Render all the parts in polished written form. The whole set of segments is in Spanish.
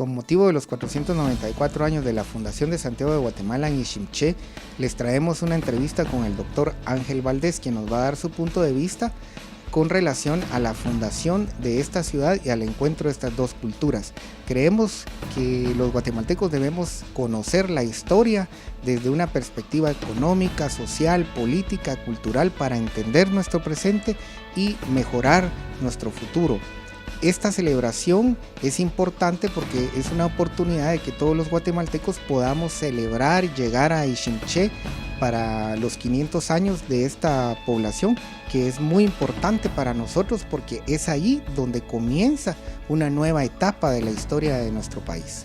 Con motivo de los 494 años de la fundación de Santiago de Guatemala en Iximché, les traemos una entrevista con el doctor Ángel Valdés, quien nos va a dar su punto de vista con relación a la fundación de esta ciudad y al encuentro de estas dos culturas. Creemos que los guatemaltecos debemos conocer la historia desde una perspectiva económica, social, política, cultural, para entender nuestro presente y mejorar nuestro futuro. Esta celebración es importante porque es una oportunidad de que todos los guatemaltecos podamos celebrar y llegar a Iximché para los 500 años de esta población, que es muy importante para nosotros porque es ahí donde comienza una nueva etapa de la historia de nuestro país.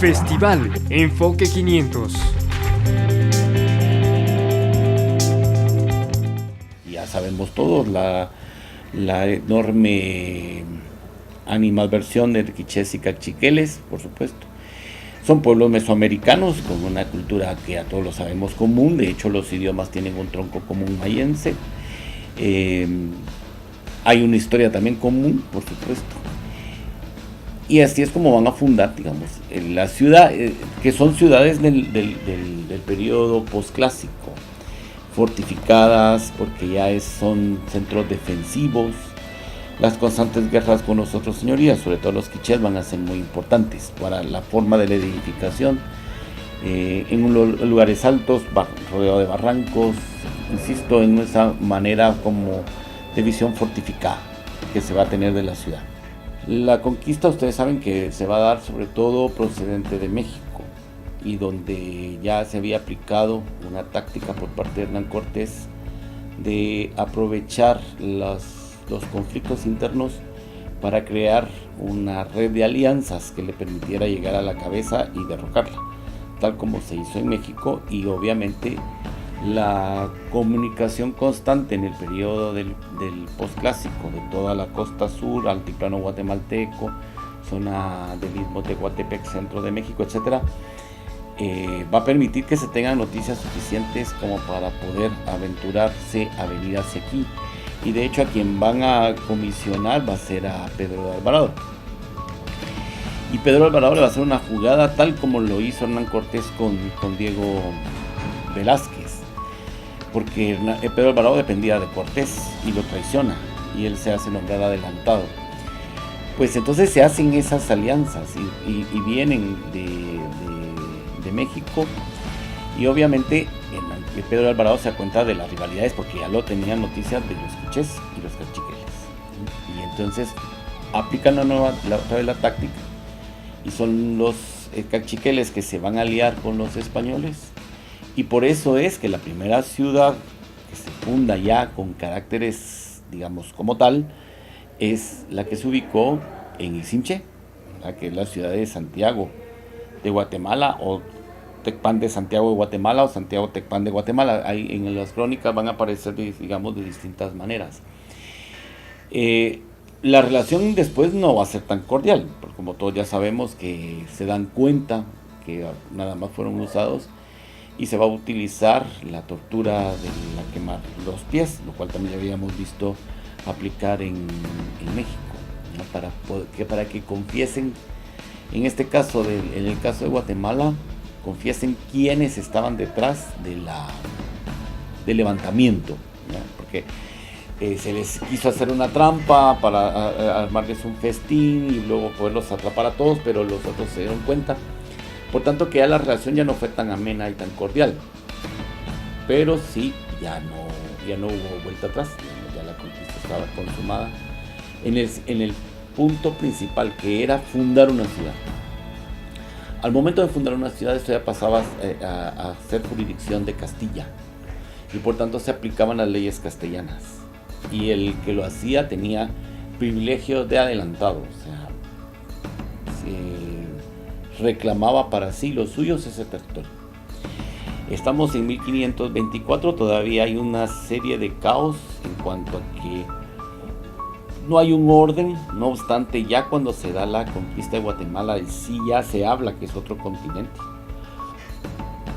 Festival Enfoque 500. Ya sabemos todos la enorme animadversión de quichés y cachiqueles, por supuesto. Son pueblos mesoamericanos con una cultura que a todos lo sabemos común. De hecho, los idiomas tienen un tronco común mayense. Hay una historia también común, por supuesto. Y así es como van a fundar, digamos, la ciudad, que son ciudades del periodo posclásico, fortificadas porque ya son centros defensivos. Las constantes guerras con los otros señorías, sobre todo los quichés, van a ser muy importantes para la forma de la edificación. En lugares altos, rodeado de barrancos, insisto, en esa manera como de visión fortificada que se va a tener de la ciudad. La conquista, ustedes saben que se va a dar sobre todo procedente de México, y donde ya se había aplicado una táctica por parte de Hernán Cortés de aprovechar los conflictos internos para crear una red de alianzas que le permitiera llegar a la cabeza y derrocarla, tal como se hizo en México. Y obviamente la comunicación constante en el periodo del posclásico de toda la costa sur, altiplano guatemalteco, zona del istmo de Tehuantepec, centro de México, etcétera, va a permitir que se tengan noticias suficientes como para poder aventurarse a venir hacia aquí. Y de hecho a quien van a comisionar va a ser a Pedro de Alvarado. Y Pedro de Alvarado le va a hacer una jugada tal como lo hizo Hernán Cortés con Diego Velázquez, porque Pedro de Alvarado dependía de Cortés y lo traiciona y él se hace nombrar adelantado. Pues entonces se hacen esas alianzas y vienen de México, y obviamente Pedro de Alvarado se da cuenta de las rivalidades porque ya lo tenían noticias de los quichés y los cachiqueles, y entonces aplican otra vez la táctica, y son los cachiqueles que se van a aliar con los españoles, y por eso es que la primera ciudad que se funda ya con caracteres, digamos, como tal, es la que se ubicó en Iximché, que es la ciudad de Santiago de Guatemala, o Tecpan de Santiago de Guatemala, o Santiago Tecpan de Guatemala. Ahí en las crónicas van a aparecer, digamos, de distintas maneras. La relación después no va a ser tan cordial, porque como todos ya sabemos que se dan cuenta que nada más fueron usados, y se va a utilizar la tortura de la quemar los pies, lo cual también habíamos visto aplicar en México, ¿no? Para que confiesen, en este caso, en el caso de Guatemala, confiesen quiénes estaban detrás del levantamiento, ¿no? Porque se les quiso hacer una trampa para armarles un festín y luego poderlos atrapar a todos, pero los otros se dieron cuenta. Por tanto, que ya la relación ya no fue tan amena y tan cordial, pero sí, ya no hubo vuelta atrás, ya la conquista estaba consumada en el punto principal, que era fundar una ciudad. Al momento de fundar una ciudad, esto ya pasaba a ser jurisdicción de Castilla, y por tanto se aplicaban las leyes castellanas, y el que lo hacía tenía privilegios de adelantado, o sea, reclamaba para sí los suyos ese territorio. Estamos en 1524, todavía hay una serie de caos en cuanto a que no hay un orden. No obstante, ya cuando se da la conquista de Guatemala, sí ya se habla que es otro continente,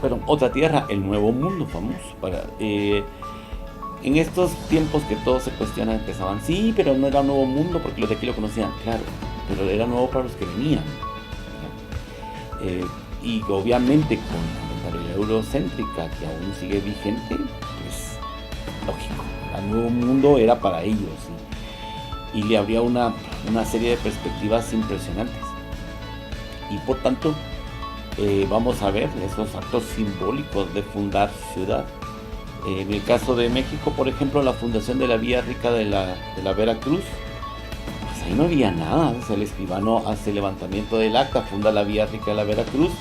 pero otra tierra, el Nuevo Mundo famoso. En estos tiempos que todos se cuestionan, empezaban, sí, pero no era un Nuevo Mundo porque los de aquí lo conocían. Claro, pero era nuevo para los que venían. Y obviamente con la mentalidad eurocéntrica que aún sigue vigente, pues lógico, el nuevo mundo era para ellos y le habría una serie de perspectivas impresionantes. Y por tanto, vamos a ver esos actos simbólicos de fundar ciudad. En el caso de México, por ejemplo, la fundación de la Villa Rica de la Veracruz, pues ahí no había nada. O sea, el escribano hace el levantamiento del acta, funda la Villa Rica de la Veracruz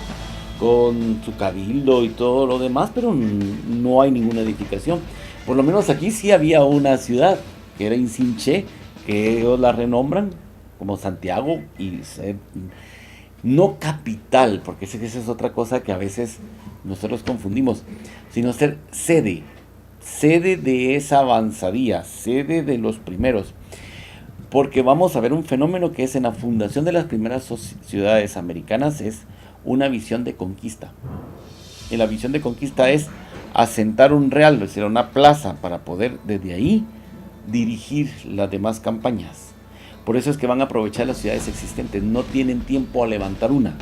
con su cabildo y todo lo demás, pero no hay ninguna edificación. Por lo menos aquí sí había una ciudad, que era Insinché, que ellos la renombran como Santiago, y no capital, porque sé que esa es otra cosa que a veces nosotros confundimos, sino ser sede de esa avanzadía, sede de los primeros, porque vamos a ver un fenómeno que es en la fundación de las primeras ciudades americanas, es una visión de conquista. Y la visión de conquista es asentar un real, es decir, una plaza, para poder desde ahí dirigir las demás campañas. Por eso es que van a aprovechar las ciudades existentes, no tienen tiempo a levantar una.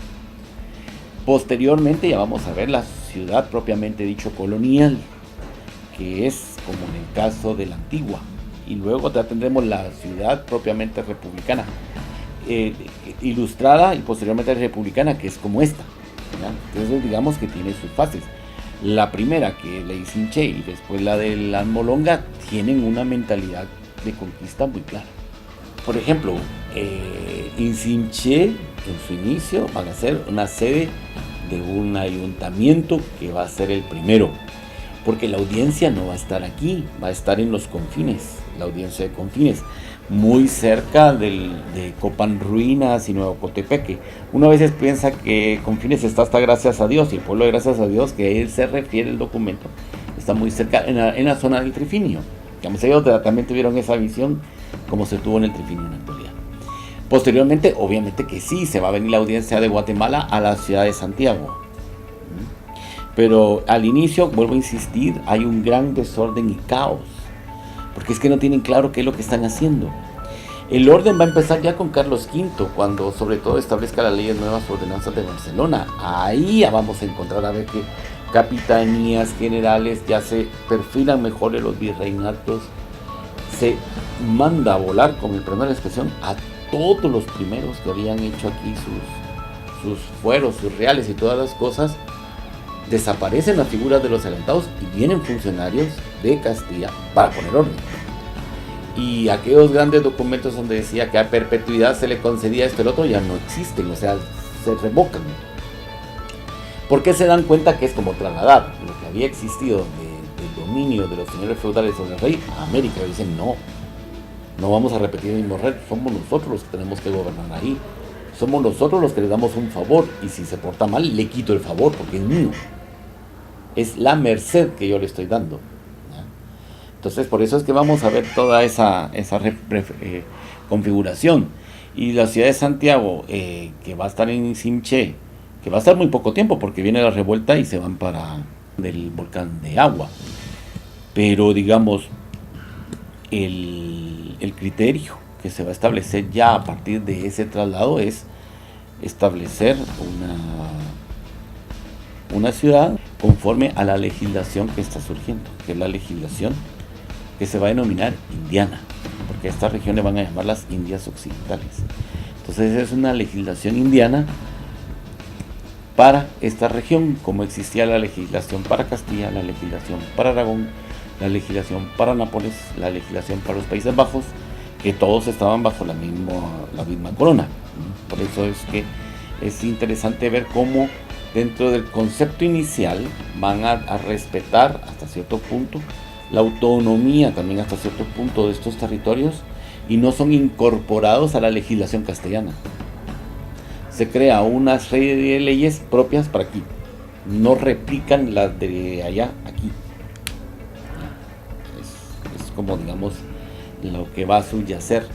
Posteriormente ya vamos a ver la ciudad propiamente dicho colonial, que es como en el caso de la Antigua, y luego ya tendremos la ciudad propiamente republicana, ilustrada, y posteriormente republicana, que es como esta, ¿ya? Entonces digamos que tiene sus fases. La primera, que es la Insinché, y después la de la Almolonga, tienen una mentalidad de conquista muy clara. Por ejemplo, Insinché en su inicio van a ser una sede de un ayuntamiento que va a ser el primero, porque la audiencia no va a estar aquí, va a estar en los confines, la audiencia de confines, muy cerca de Copanruinas y Nuevo Cotepeque. Uno a veces piensa que Confines está hasta Gracias a Dios, y el pueblo de Gracias a Dios, que a él se refiere el documento, está muy cerca, en la zona del Trifinio. Digamos, ellos también tuvieron esa visión como se tuvo en el Trifinio en la actualidad. Posteriormente, obviamente que sí, se va a venir la audiencia de Guatemala a la ciudad de Santiago. Pero al inicio, vuelvo a insistir, hay un gran desorden y caos, porque es que no tienen claro qué es lo que están haciendo. El orden va a empezar ya con Carlos V, cuando sobre todo establezca las leyes nuevas ordenanzas de Barcelona. Ahí ya vamos a encontrar a ver que capitanías generales ya se perfilan mejor en los virreinatos. Se manda a volar, con el perdón de la expresión, a todos los primeros que habían hecho aquí sus fueros, sus reales y todas las cosas. Desaparecen las figuras de los adelantados y vienen funcionarios de Castilla para poner orden. Y aquellos grandes documentos donde decía que a perpetuidad se le concedía esto y el otro ya no existen, o sea, se revocan. ¿Por qué se dan cuenta que es como trasladar lo que había existido del dominio de los señores feudales sobre el rey a América? Dicen, no vamos a repetir el mismo rey, somos nosotros los que tenemos que gobernar ahí. Somos nosotros los que le damos un favor, y si se porta mal, le quito el favor porque es mío. Es la merced que yo le estoy dando. ¿Ya? Entonces, por eso es que vamos a ver toda esa configuración. Y la ciudad de Santiago, que va a estar en Insinché, que va a estar muy poco tiempo porque viene la revuelta y se van para el volcán de agua. Pero, digamos, el criterio que se va a establecer ya a partir de ese traslado es establecer una ciudad conforme a la legislación que está surgiendo, que es la legislación que se va a denominar indiana, porque a esta región le van a llamar las Indias Occidentales. Entonces es una legislación indiana para esta región, como existía la legislación para Castilla, la legislación para Aragón, la legislación para Nápoles, la legislación para los Países Bajos, que todos estaban bajo la misma corona. Por eso es que es interesante ver cómo dentro del concepto inicial van a respetar hasta cierto punto la autonomía también hasta cierto punto de estos territorios, y no son incorporados a la legislación castellana. Se crea una serie de leyes propias para aquí, no replican las de allá aquí. Es como, digamos, lo que va a subyacer,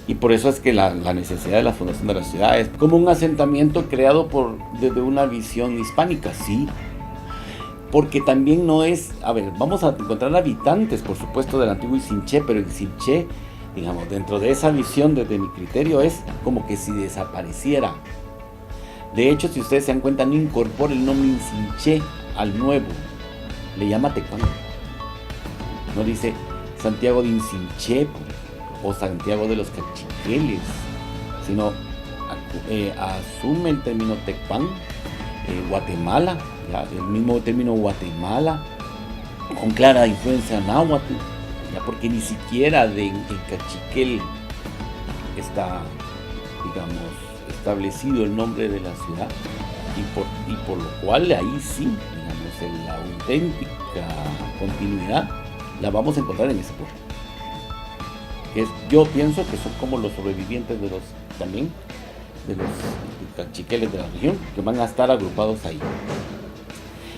y por eso es que la necesidad de la fundación de la ciudad es como un asentamiento creado desde una visión hispánica, sí, porque también no es, vamos a encontrar habitantes, por supuesto, del antiguo Insinché, pero Insinché digamos, dentro de esa visión, desde mi criterio, es como que si desapareciera. De hecho, si ustedes se dan cuenta, no incorpora el nombre Insinché al nuevo, le llama Tecpan. No dice Santiago de Insinché o Santiago de los Cachiqueles, sino asume el término Tecpan, Guatemala, ya, el mismo término Guatemala, con clara influencia náhuatl, ya, porque ni siquiera en Cachiquel está, digamos, establecido el nombre de la ciudad, y por lo cual ahí sí, digamos, la auténtica continuidad la vamos a encontrar en ese pueblo. Yo pienso que son como los sobrevivientes de los cachiqueles de la región, que van a estar agrupados ahí.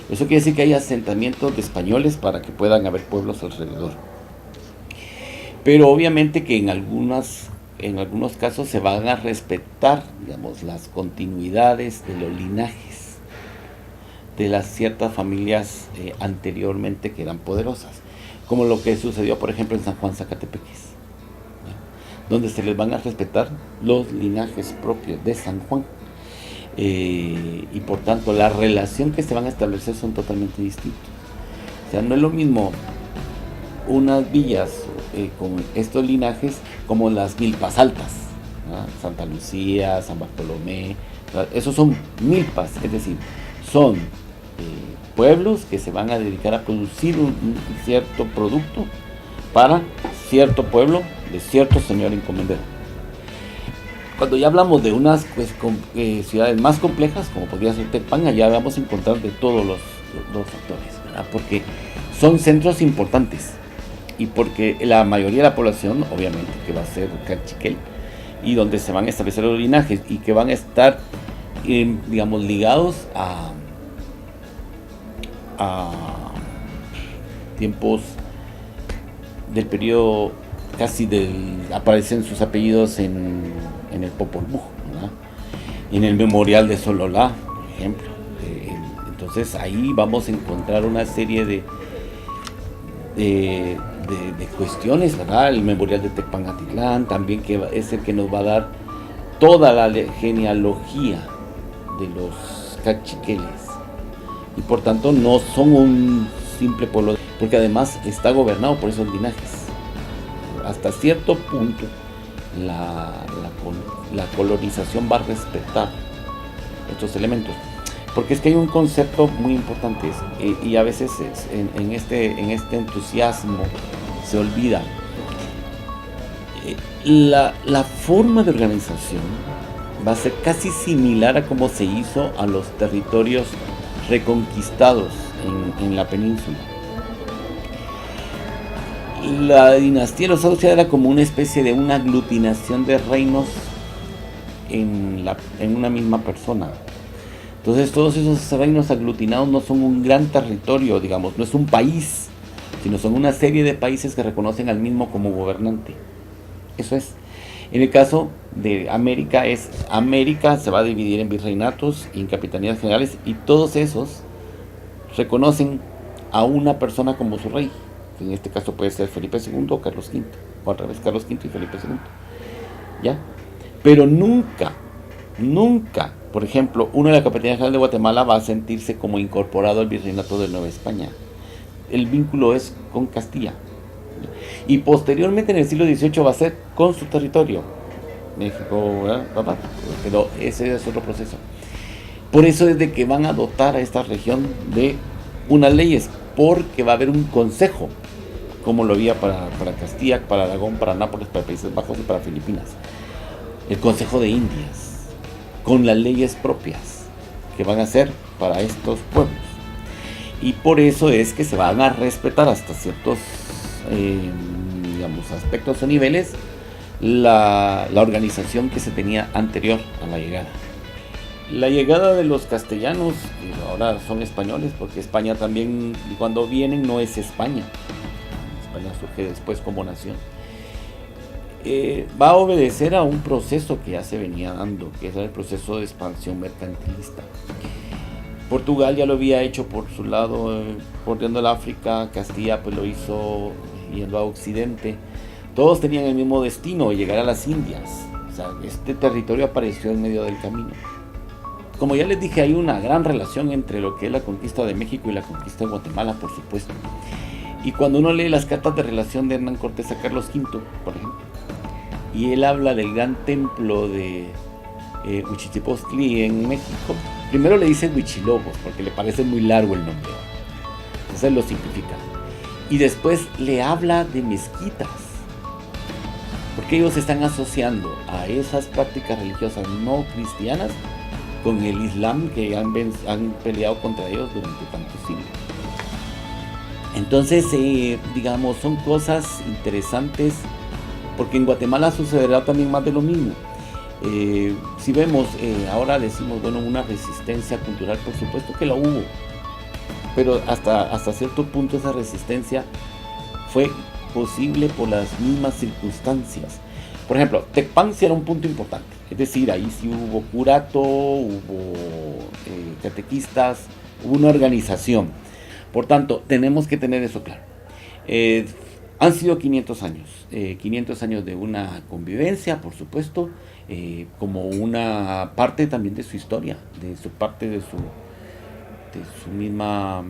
Eso quiere decir que hay asentamientos de españoles para que puedan haber pueblos alrededor. Pero obviamente que en algunos casos se van a respetar, digamos, las continuidades de los linajes de las ciertas familias anteriormente que eran poderosas, como lo que sucedió, por ejemplo, en San Juan Zacatepeques, donde se les van a respetar los linajes propios de San Juan, y por tanto la relación que se van a establecer son totalmente distintas. O sea, no es lo mismo unas villas con estos linajes como las milpas altas, ¿no? Santa Lucía, San Bartolomé, esos son milpas, es decir, son pueblos que se van a dedicar a producir un cierto producto para cierto pueblo de cierto señor encomendero. Cuando ya hablamos de unas ciudades más complejas, como podría ser Tecpan, allá vamos a encontrar de todos los factores, ¿verdad? Porque son centros importantes y porque la mayoría de la población, obviamente, que va a ser cachiquel, y donde se van a establecer los linajes y que van a estar, digamos, ligados a tiempos del periodo casi aparecen sus apellidos en el Popol Vuh, ¿verdad? En el Memorial de Sololá, por ejemplo. Entonces ahí vamos a encontrar una serie de cuestiones, ¿verdad? El Memorial de Tecpangatitlán también, que es el que nos va a dar toda la genealogía de los cachiqueles, y por tanto no son un simple pueblo, porque además está gobernado por esos linajes. Hasta cierto punto la colonización va a respetar estos elementos, porque es que hay un concepto muy importante, y a veces en este entusiasmo se olvida. La forma de organización va a ser casi similar a como se hizo a los territorios reconquistados en la península. La dinastía de los Austrias era como una especie de una aglutinación de reinos en una misma persona. Entonces todos esos reinos aglutinados no son un gran territorio, digamos, no es un país, sino son una serie de países que reconocen al mismo como gobernante. Eso es. En el caso de América, América se va a dividir en virreinatos y en capitanías generales, y todos esos reconocen a una persona como su rey. En este caso puede ser Felipe II o Carlos V, o al revés, Carlos V y Felipe II. ¿Ya? Pero nunca, por ejemplo, uno de la Capitanía General de Guatemala va a sentirse como incorporado al virreinato de Nueva España. El vínculo es con Castilla. Y posteriormente en el siglo XVIII va a ser con su territorio. México, ¿verdad? Pero ese es otro proceso. Por eso es de que van a dotar a esta región de unas leyes, porque va a haber un consejo, como lo había para Castilla, para Aragón, para Nápoles, para Países Bajos y para Filipinas. El Consejo de Indias, con las leyes propias que van a ser para estos pueblos. Y por eso es que se van a respetar hasta ciertos digamos, aspectos o niveles la organización que se tenía anterior a la llegada. La llegada de los castellanos, ahora son españoles, porque España también, cuando vienen, no es España. España surge después como nación. Va a obedecer a un proceso que ya se venía dando, que es el proceso de expansión mercantilista. Portugal ya lo había hecho por su lado, bordeando el África. Castilla pues lo hizo yendo a Occidente. Todos tenían el mismo destino, llegar a las Indias. O sea, este territorio apareció en medio del camino. Como ya les dije, hay una gran relación entre lo que es la conquista de México y la conquista de Guatemala, por supuesto. Y cuando uno lee las cartas de relación de Hernán Cortés a Carlos V, por ejemplo, y él habla del gran templo de Huichilopostli en México, primero le dice Huichilobos, porque le parece muy largo el nombre. Entonces lo simplifica. Y después le habla de mezquitas, porque ellos están asociando a esas prácticas religiosas no cristianas con el Islam que han peleado contra ellos durante tantos siglos. Entonces, digamos, son cosas interesantes, porque en Guatemala sucederá también más de lo mismo. Si vemos, ahora decimos, bueno, una resistencia cultural, por supuesto que la hubo, pero hasta cierto punto esa resistencia fue posible por las mismas circunstancias. Por ejemplo, Tecpan sí era un punto importante, es decir, ahí sí hubo curato, hubo catequistas, hubo una organización. Por tanto, tenemos que tener eso claro. Han sido 500 años de una convivencia, por supuesto, como una parte también de su historia, de su misma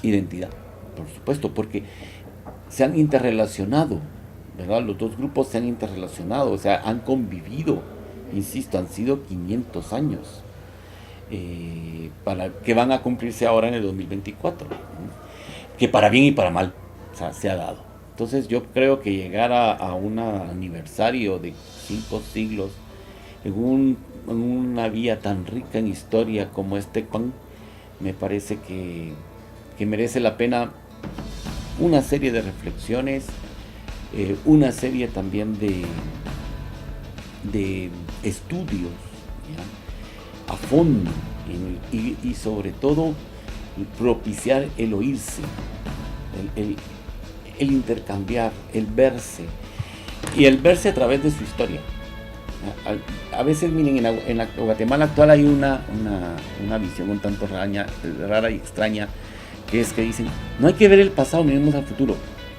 identidad, por supuesto, porque se han interrelacionado, ¿verdad? Los dos grupos se han interrelacionado, o sea, han convivido, insisto, han sido 500 años, que van a cumplirse ahora en el 2024, que para bien y para mal, o sea, se ha dado. Entonces yo creo que llegar a un aniversario de 5 siglos en una vía tan rica en historia como es Tecpan, me parece que merece la pena una serie de reflexiones, una serie también de estudios, ¿ya?, a fondo, y sobre todo propiciar el oírse, el intercambiar, el verse, y el verse a través de su historia. A veces, miren, en la Guatemala actual hay una visión un tanto rara y extraña, que es que dicen, no hay que ver el pasado, miremos al futuro.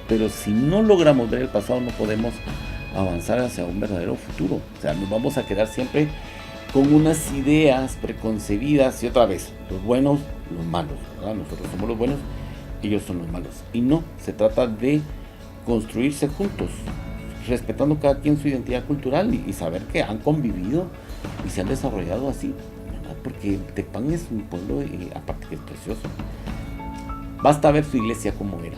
Pero si no logramos ver el pasado, no podemos avanzar hacia un verdadero futuro. O sea, nos vamos a quedar siempre con unas ideas preconcebidas, y otra vez, los buenos, los malos, ¿verdad? Nosotros somos los buenos, ellos son los malos. Y no, se trata de construirse juntos, respetando cada quien su identidad cultural y saber que han convivido y se han desarrollado así, ¿verdad? Porque Tecpan es un pueblo, aparte que es precioso. Basta ver su iglesia como era.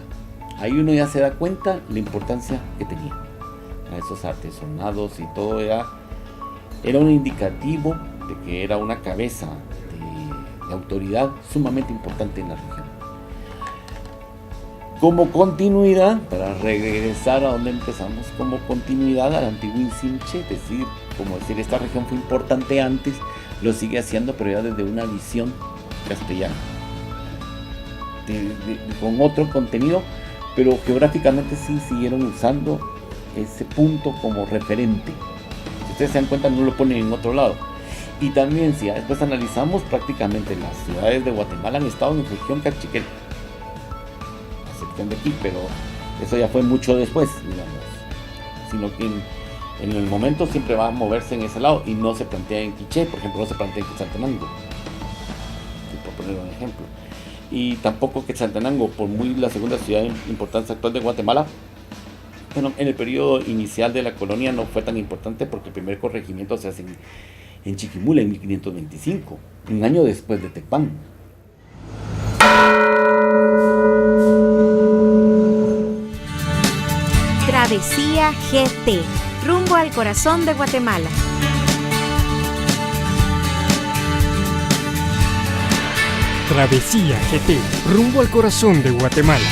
Ahí uno ya se da cuenta la importancia que tenía. Esos artesonados y todo era un indicativo de que era una cabeza de autoridad sumamente importante en la región. Como continuidad, para regresar a donde empezamos, como continuidad al antiguo Insinche, como decir, esta región fue importante antes, lo sigue haciendo, pero ya desde una visión castellana, con otro contenido, pero geográficamente sí siguieron usando ese punto como referente. Si ustedes se dan cuenta, no lo ponen en otro lado. Y también, si después analizamos, prácticamente las ciudades de Guatemala han estado en región cachiquel, a excepción de aquí, pero eso ya fue mucho después, digamos. Sino que en el momento siempre va a moverse en ese lado y no se plantea en Quiché, por ejemplo, no se plantea en Quetzaltenango, por poner un ejemplo. Y tampoco Quetzaltenango, por muy la segunda ciudad de importancia actual de Guatemala, bueno, en el periodo inicial de la colonia no fue tan importante, porque el primer corregimiento se hace en Chiquimula en 1525, un año después de Tecpan. Travesía GT, rumbo al corazón de Guatemala. Travesía GT, rumbo al corazón de Guatemala.